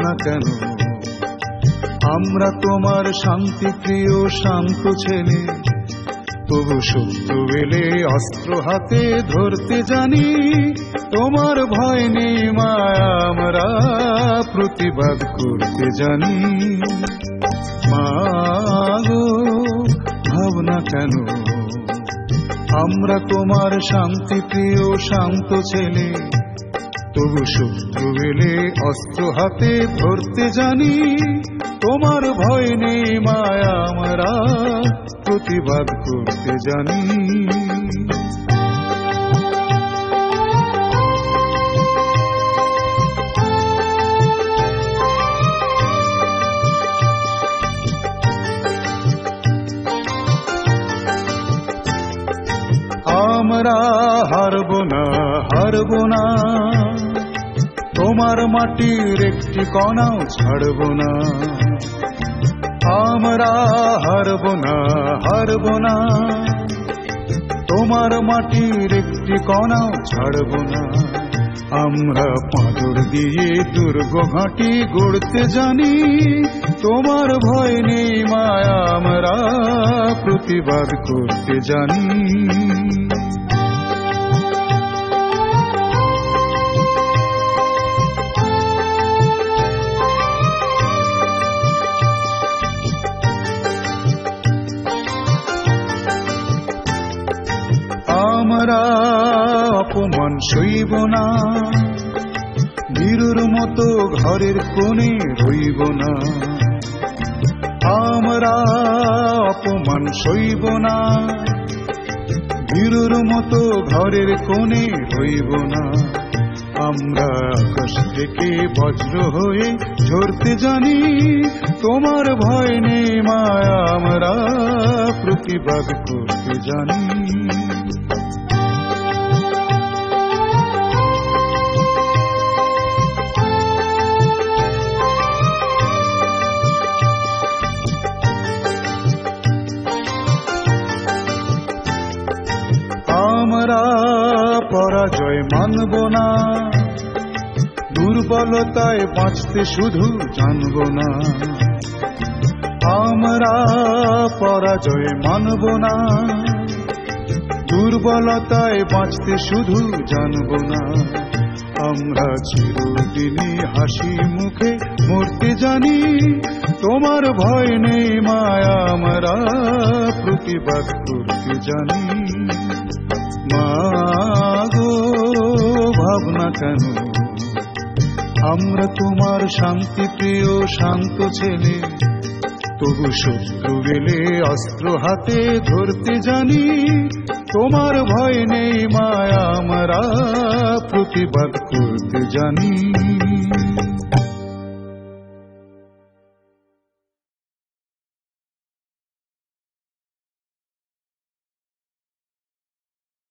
না কেন? আমরা তোমার শান্তি প্রিয় শান্ত ছেলে, তবু শত্রু এলে অস্ত্র হাতে ধরতে জানি। তোমার ভয় নেই মায়া, আমরা প্রতিবাদ করতে জানি। মা গো ভাবনা কেন? আমরা তোমার শান্তি প্রিয় শান্ত ছেলে, তবু শত্রু এলে অস্ত্র হাতে ধরতে জানি। তোমার ভয় নেই মায়া, আমরা প্রতিবাদ করতে জানি। আমরা হারব না, হারব না, তোমার মাটির একটি কণাও ছাড়ব না। আমরা হারব না, হারব না, তোমার মাটির একটি কণাও ছাড়ব না। আমরা পাথর দিয়ে দুর্গ ঘাঁটি গড়তে জানি। তোমার ভয় নেই মায়া, আমরা প্রতিবাদ করতে জানি। আমরা অপমান সইব না, বীরুর মতো ঘরের কোণে রইব না। আমরা অপমান সইব না, বীরুর মতো ঘরের কোণে রইব না। আমরা আকাশ থেকে বজ্র হয়ে ঝরতে জানি। তোমার ভয় নেই মায়া, আমরা প্রতিবাদ করতে জানি। আমরা পরাজয় মানব না, দুর্বলতায় বাঁচতে শুধু জানব না। আমরা পরাজয় মানব না, দুর্বলতায় বাঁচতে শুধু জানব না। আমরা চিরদিনই হাসি মুখে মরতে জানি। তোমার ভয় নেই মায়া, আমরা প্রতিবাদ করতে জানি। মা গো ভাবনা কেন? আমরা তোমার শান্তি প্রিয় শান্ত ছেলে, তবু শত্রু এলে অস্ত্র হাতে ধরতে জানি। তোমার ভয় নেই মায়া, আমরা প্রতিবাদ করতে জানি।